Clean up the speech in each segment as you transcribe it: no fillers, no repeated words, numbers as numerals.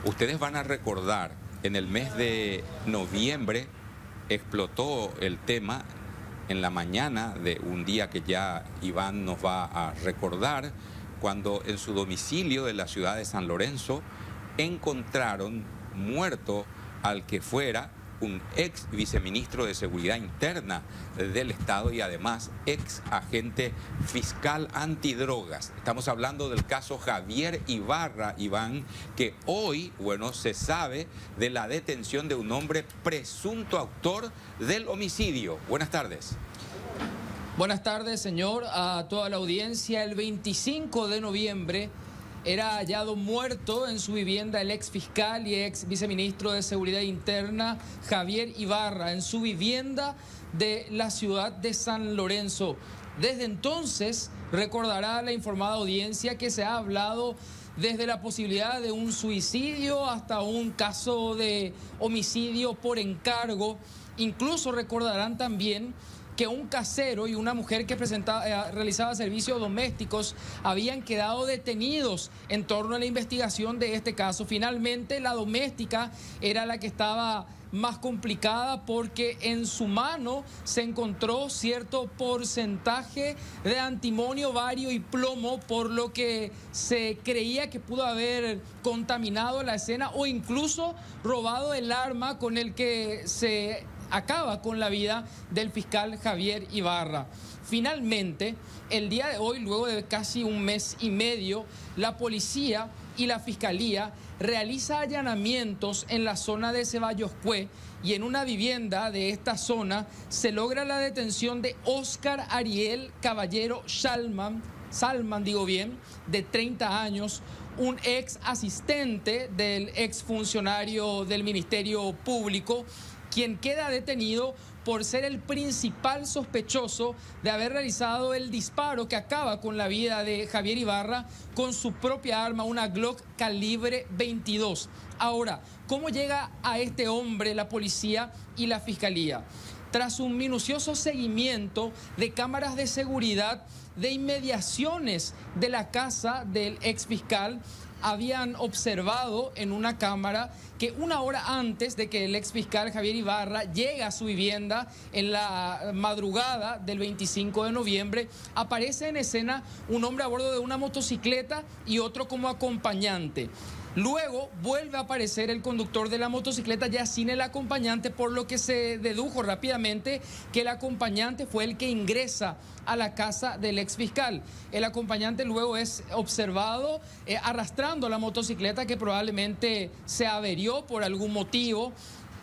Ustedes van a recordar, en el mes de noviembre explotó el tema en la mañana de un día que ya Iván nos va a recordar, cuando en su domicilio de la ciudad de San Lorenzo encontraron muerto al que fuera un ex viceministro de Seguridad Interna del Estado y además ex agente fiscal antidrogas. Estamos hablando del caso Javier Ibarra, Iván, que hoy, bueno, se sabe de la detención de un hombre presunto autor del homicidio. Buenas tardes. Buenas tardes, señor, a toda la audiencia. El 25 de noviembre era hallado muerto en su vivienda el ex fiscal y ex viceministro de Seguridad Interna, Javier Ibarra, en su vivienda de la ciudad de San Lorenzo. Desde entonces, recordará la informada audiencia que se ha hablado desde la posibilidad de un suicidio hasta un caso de homicidio por encargo. Incluso recordarán también que un casero y una mujer que realizaba servicios domésticos habían quedado detenidos en torno a la investigación de este caso. Finalmente, la doméstica era la que estaba más complicada porque en su mano se encontró cierto porcentaje de antimonio, bario y plomo, por lo que se creía que pudo haber contaminado la escena o incluso robado el arma con el que se acaba con la vida del fiscal Javier Ibarra. Finalmente, el día de hoy, luego de casi un mes y medio, la policía y la fiscalía realiza allanamientos en la zona de Ceballos Cue y en una vivienda de esta zona se logra la detención de Óscar Ariel Caballero Salman, de 30 años, un ex asistente del ex funcionario del Ministerio Público, quien queda detenido por ser el principal sospechoso de haber realizado el disparo que acaba con la vida de Javier Ibarra con su propia arma, una Glock calibre 22. Ahora, ¿cómo llega a este hombre la policía y la fiscalía? Tras un minucioso seguimiento de cámaras de seguridad de inmediaciones de la casa del exfiscal, habían observado en una cámara que una hora antes de que el exfiscal Javier Ibarra llega a su vivienda en la madrugada del 25 de noviembre, aparece en escena un hombre a bordo de una motocicleta y otro como acompañante. Luego vuelve a aparecer el conductor de la motocicleta ya sin el acompañante, por lo que se dedujo rápidamente que el acompañante fue el que ingresa a la casa del exfiscal. El acompañante luego es observado arrastrando la motocicleta, que probablemente se averió por algún motivo.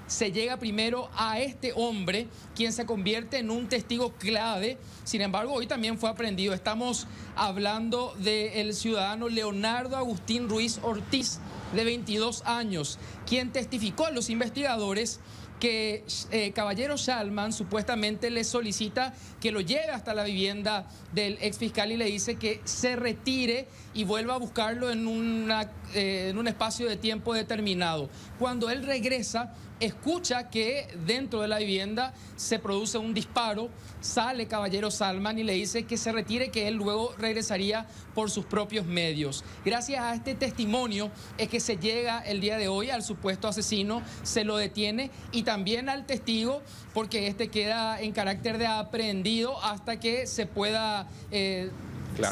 Se llega primero a este hombre, quien se convierte en un testigo clave. Sin embargo, hoy también fue aprehendido. Estamos hablando del ciudadano Leonardo Agustín Ruiz Ortiz, de 22 años, quien testificó a los investigadores que Caballero Salman supuestamente le solicita que lo lleve hasta la vivienda del exfiscal y le dice que se retire y vuelva a buscarlo en un espacio de tiempo determinado. Cuando él regresa, escucha que dentro de la vivienda se produce un disparo, sale Caballero Salman y le dice que se retire, que él luego regresaría por sus propios medios. Gracias a este testimonio es que se llega el día de hoy al supuesto asesino, se lo detiene, y también al testigo, porque este queda en carácter de aprehendido hasta que se pueda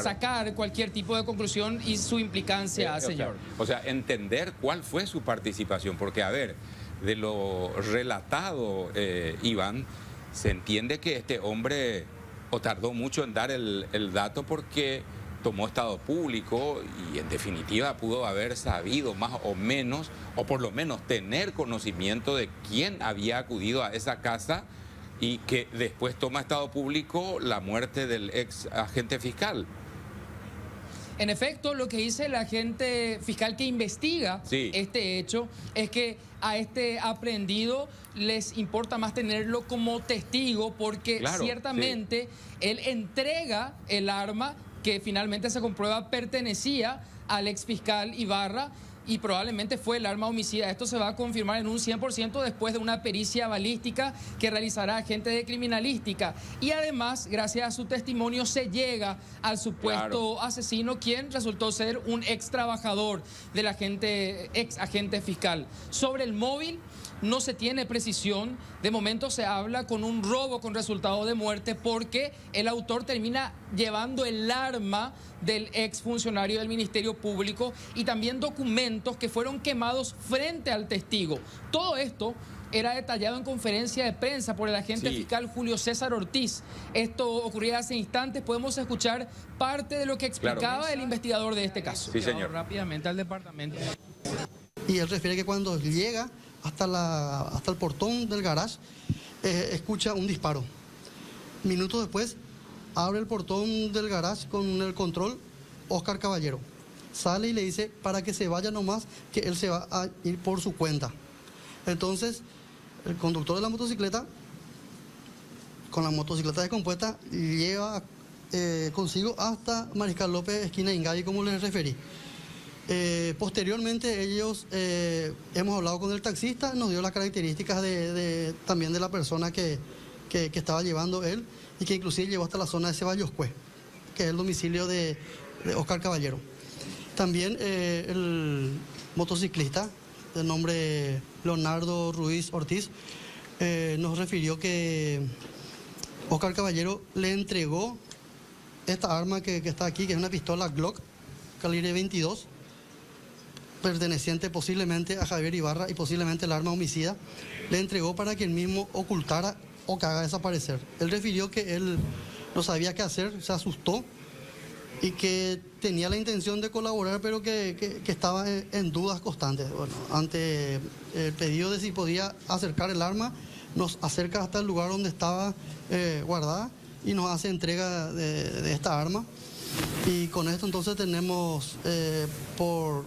sacar cualquier tipo de conclusión y su implicancia, señor. O sea, entender cuál fue su participación, porque a ver, de lo relatado, Iván, se entiende que este hombre o tardó mucho en dar el dato porque tomó estado público y en definitiva pudo haber sabido más o menos, o por lo menos tener conocimiento de quién había acudido a esa casa y que después toma estado público la muerte del ex agente fiscal. En efecto, lo que dice el agente fiscal que investiga este hecho es que a este aprehendido les importa más tenerlo como testigo, porque ciertamente él entrega el arma que finalmente se comprueba pertenecía al exfiscal Ibarra, y probablemente fue el arma homicida. Esto se va a confirmar en un 100% después de una pericia balística que realizará agentes de criminalística. Y además, gracias a su testimonio, se llega al supuesto asesino, quien resultó ser un ex trabajador del ex agente fiscal. Sobre el móvil no se tiene precisión. De momento se habla con un robo con resultado de muerte, porque el autor termina llevando el arma del ex funcionario del Ministerio Público y también documentos que fueron quemados frente al testigo. Todo esto era detallado en conferencia de prensa por el agente fiscal Julio César Ortiz. Esto ocurría hace instantes. Podemos escuchar parte de lo que explicaba el investigador de este caso. Sí, señor. Rápidamente al departamento. Y él refiere que cuando llega hasta el portón del garage, escucha un disparo. Minutos después, abre el portón del garage con el control Oscar Caballero. Sale y le dice para que se vaya nomás, que él se va a ir por su cuenta. Entonces, el conductor de la motocicleta, con la motocicleta descompuesta, lleva consigo hasta Mariscal López, esquina Ingavi, como les referí. Posteriormente ellos, hemos hablado con el taxista, nos dio las características también de la persona que estaba llevando él, y que inclusive llevó hasta la zona de Ceballos Cue, que es el domicilio de Oscar Caballero. También el motociclista, de nombre Leonardo Ruiz Ortiz, nos refirió que Oscar Caballero le entregó esta arma que está aquí, que es una pistola Glock, calibre 22, perteneciente posiblemente a Javier Ibarra y posiblemente el arma homicida, le entregó para que él mismo ocultara o que haga desaparecer. Él refirió que él no sabía qué hacer, se asustó y que tenía la intención de colaborar, pero que estaba en dudas constantes. Bueno, ante el pedido de si podía acercar el arma, nos acerca hasta el lugar donde estaba guardada y nos hace entrega de esta arma. Y con esto entonces tenemos por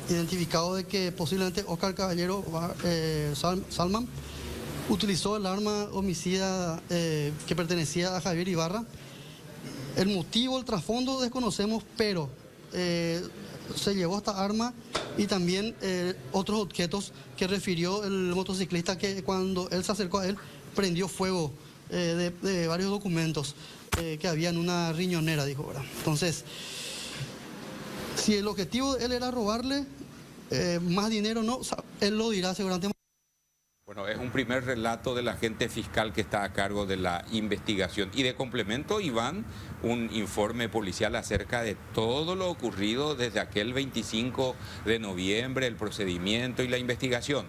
identificado de que posiblemente Oscar Caballero Salman utilizó el arma homicida que pertenecía a Javier Ibarra. El motivo, el trasfondo desconocemos, pero se llevó esta arma y también otros objetos que refirió el motociclista, que cuando él se acercó a él prendió fuego de varios documentos que había en una riñonera, dijo, ¿verdad? Entonces, si el objetivo de él era robarle más dinero, no, él lo dirá seguramente. Bueno, es un primer relato del agente fiscal que está a cargo de la investigación. Y de complemento, Iván, un informe policial acerca de todo lo ocurrido desde aquel 25 de noviembre, el procedimiento y la investigación.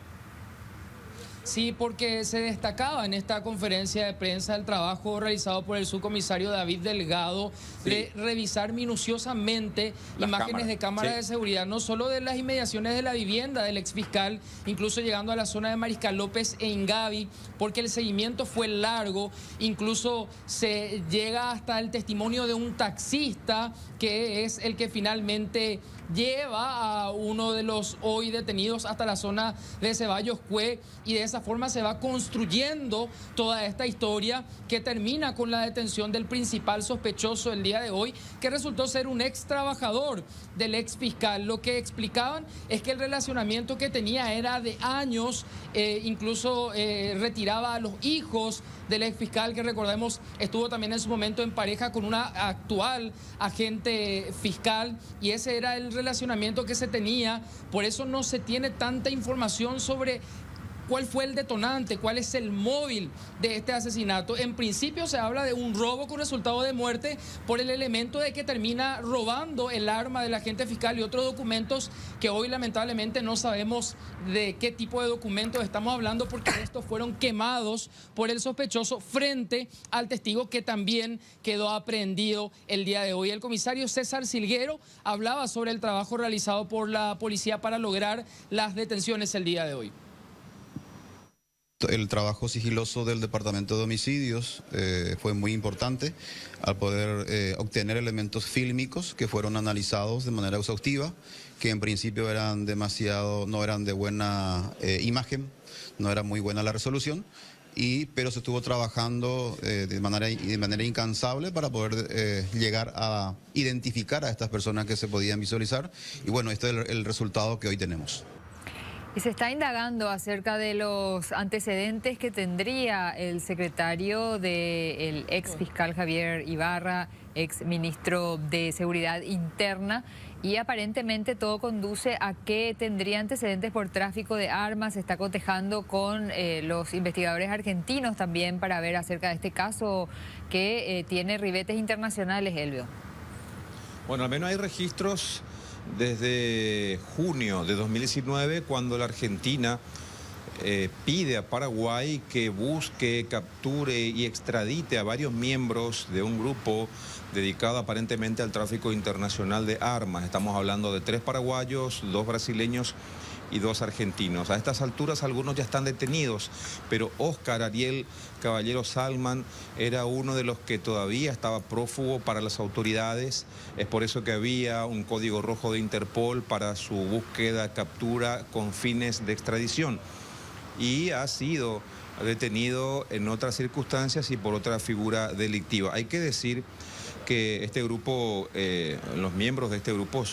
Sí, porque se destacaba en esta conferencia de prensa el trabajo realizado por el subcomisario David Delgado de revisar minuciosamente las imágenes de cámaras de seguridad, no solo de las inmediaciones de la vivienda del exfiscal, incluso llegando a la zona de Mariscal López e Ingavi, porque el seguimiento fue largo. Incluso se llega hasta el testimonio de un taxista, que es el que finalmente lleva a uno de los hoy detenidos hasta la zona de Ceballos Cue, y de esa forma se va construyendo toda esta historia que termina con la detención del principal sospechoso el día de hoy, que resultó ser un ex trabajador del ex fiscal. Lo que explicaban es que el relacionamiento que tenía era de años, incluso retiraba a los hijos del ex fiscal, que recordemos estuvo también en su momento en pareja con una actual agente fiscal, y ese era el relacionamiento que se tenía. Por eso no se tiene tanta información sobre cuál fue el detonante, cuál es el móvil de este asesinato. En principio se habla de un robo con resultado de muerte por el elemento de que termina robando el arma del agente fiscal y otros documentos que hoy lamentablemente no sabemos de qué tipo de documentos estamos hablando, porque estos fueron quemados por el sospechoso frente al testigo, que también quedó aprehendido el día de hoy. El comisario César Silguero hablaba sobre el trabajo realizado por la policía para lograr las detenciones el día de hoy. El trabajo sigiloso del Departamento de Homicidios fue muy importante al poder obtener elementos fílmicos que fueron analizados de manera exhaustiva, que en principio no eran de buena imagen, no era muy buena la resolución, pero se estuvo trabajando de manera incansable para poder llegar a identificar a estas personas que se podían visualizar. Y bueno, este es el resultado que hoy tenemos. Y se está indagando acerca de los antecedentes que tendría el secretario del ex fiscal Javier Ibarra, ex ministro de Seguridad Interna, y aparentemente todo conduce a que tendría antecedentes por tráfico de armas. Se está cotejando con los investigadores argentinos también para ver acerca de este caso que tiene ribetes internacionales, Elvio. Bueno, al menos hay registros desde junio de 2019, cuando la Argentina pide a Paraguay que busque, capture y extradite a varios miembros de un grupo dedicado aparentemente al tráfico internacional de armas. Estamos hablando de 3 paraguayos, 2 brasileños y 2 argentinos. A estas alturas algunos ya están detenidos, pero Óscar Ariel Caballero Salman era uno de los que todavía estaba prófugo para las autoridades. Es por eso que había un código rojo de Interpol para su búsqueda, captura con fines de extradición. Y ha sido detenido en otras circunstancias y por otra figura delictiva. Hay que decir que este grupo, los miembros de este grupo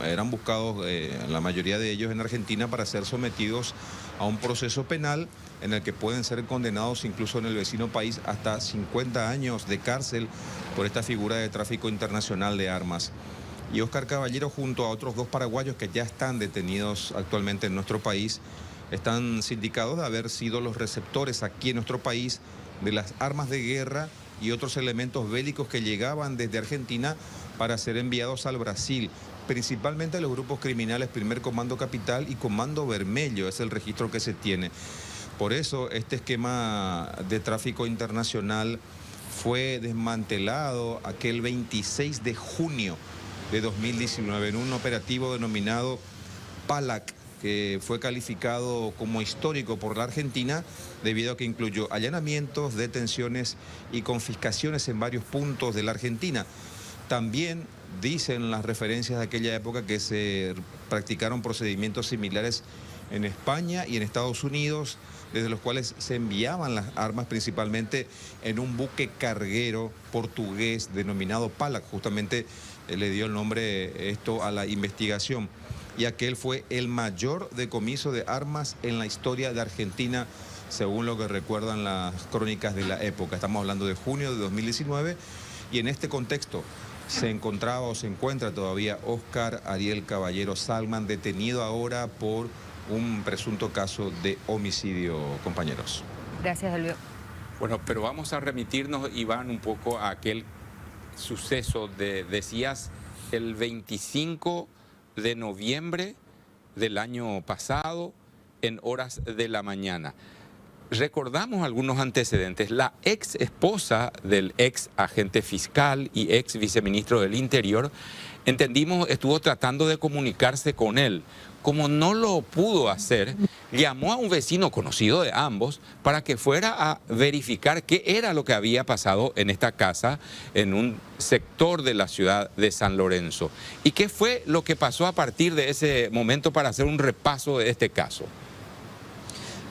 eran buscados, la mayoría de ellos en Argentina, para ser sometidos a un proceso penal en el que pueden ser condenados incluso en el vecino país hasta 50 años de cárcel por esta figura de tráfico internacional de armas. Y Óscar Caballero, junto a otros 2 paraguayos que ya están detenidos actualmente en nuestro país, están sindicados de haber sido los receptores aquí en nuestro país de las armas de guerra y otros elementos bélicos que llegaban desde Argentina para ser enviados al Brasil, principalmente los grupos criminales Primer Comando Capital y Comando Vermelho, es el registro que se tiene. Por eso este esquema de tráfico internacional fue desmantelado aquel 26 de junio de 2019 en un operativo denominado PALAC, que fue calificado como histórico por la Argentina debido a que incluyó allanamientos, detenciones y confiscaciones en varios puntos de la Argentina. También dicen las referencias de aquella época que se practicaron procedimientos similares en España y en Estados Unidos, desde los cuales se enviaban las armas principalmente en un buque carguero portugués denominado PALAC. Justamente le dio el nombre esto a la investigación. Y aquel fue el mayor decomiso de armas en la historia de Argentina, según lo que recuerdan las crónicas de la época. Estamos hablando de junio de 2019 y en este contexto se encontraba o se encuentra todavía Óscar Ariel Caballero Salman, detenido ahora por un presunto caso de homicidio, compañeros. Gracias, Elvio. Bueno, pero vamos a remitirnos, Iván, un poco a aquel suceso decías, el 25 de noviembre del año pasado, en horas de la mañana. Recordamos algunos antecedentes. La ex esposa del ex agente fiscal y ex viceministro del Interior, entendimos, estuvo tratando de comunicarse con él. Como no lo pudo hacer, llamó a un vecino conocido de ambos para que fuera a verificar qué era lo que había pasado en esta casa, en un sector de la ciudad de San Lorenzo. ¿Y qué fue lo que pasó a partir de ese momento para hacer un repaso de este caso?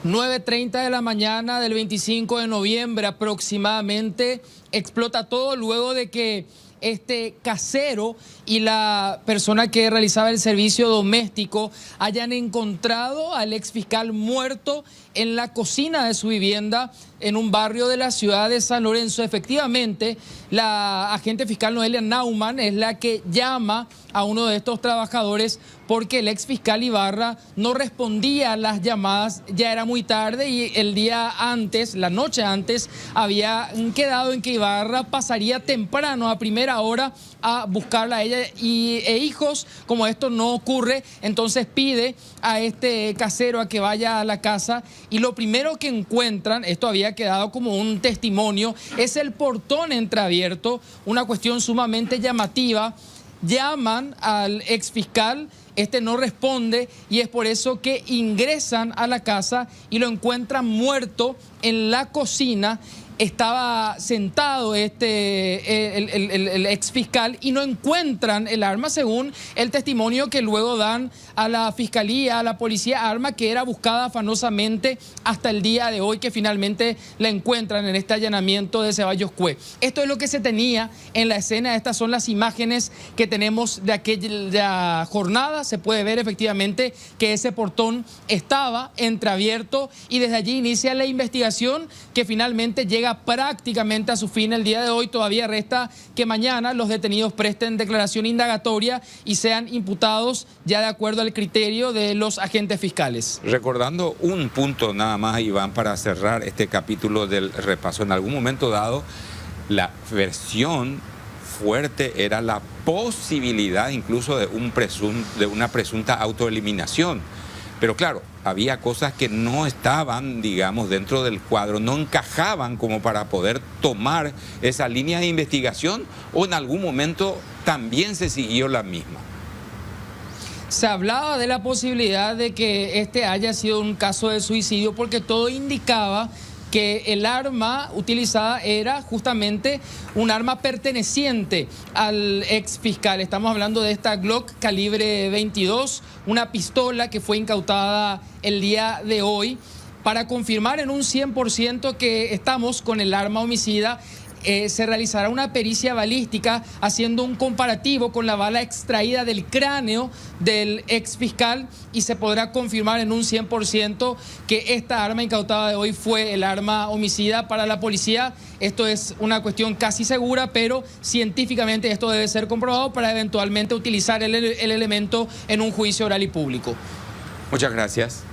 9:30 de la mañana del 25 de noviembre aproximadamente explota todo luego de que este casero y la persona que realizaba el servicio doméstico hayan encontrado al ex fiscal muerto en la cocina de su vivienda en un barrio de la ciudad de San Lorenzo. Efectivamente, la agente fiscal Noelia Naumann es la que llama a uno de estos trabajadores porque el ex fiscal Ibarra no respondía a las llamadas, ya era muy tarde y el día antes, la noche antes, había quedado en que Ibarra pasaría temprano a primera hora a buscarla a ella e hijos. Como esto no ocurre, entonces pide a este casero a que vaya a la casa y lo primero que encuentran, esto había quedado como un testimonio, es el portón entreabierto, una cuestión sumamente llamativa. Llaman al ex fiscal, este no responde y es por eso que ingresan a la casa y lo encuentran muerto en la cocina. estaba sentado el ex fiscal y no encuentran el arma, según el testimonio que luego dan a la fiscalía, a la policía, arma que era buscada afanosamente hasta el día de hoy, que finalmente la encuentran en este allanamiento de Ceballos Cue. Esto es lo que se tenía en la escena. Estas son las imágenes que tenemos de aquella jornada. Se puede ver efectivamente que ese portón estaba entreabierto y desde allí inicia la investigación que finalmente llega prácticamente a su fin el día de hoy. Todavía resta que mañana los detenidos presten declaración indagatoria y sean imputados ya de acuerdo al criterio de los agentes fiscales. Recordando un punto nada más, Iván, para cerrar este capítulo del repaso. En algún momento dado, la versión fuerte era la posibilidad incluso de una presunta autoeliminación. Pero claro, había cosas que no estaban, digamos, dentro del cuadro, no encajaban como para poder tomar esa línea de investigación, o en algún momento también se siguió la misma. Se hablaba de la posibilidad de que este haya sido un caso de suicidio porque todo indicaba que el arma utilizada era justamente un arma perteneciente al ex fiscal. Estamos hablando de esta Glock calibre 22, una pistola que fue incautada el día de hoy. Para confirmar en un 100% que estamos con el arma homicida, se realizará una pericia balística haciendo un comparativo con la bala extraída del cráneo del ex fiscal y se podrá confirmar en un 100% que esta arma incautada de hoy fue el arma homicida. Para la policía esto es una cuestión casi segura, pero científicamente esto debe ser comprobado para eventualmente utilizar el elemento en un juicio oral y público. Muchas gracias.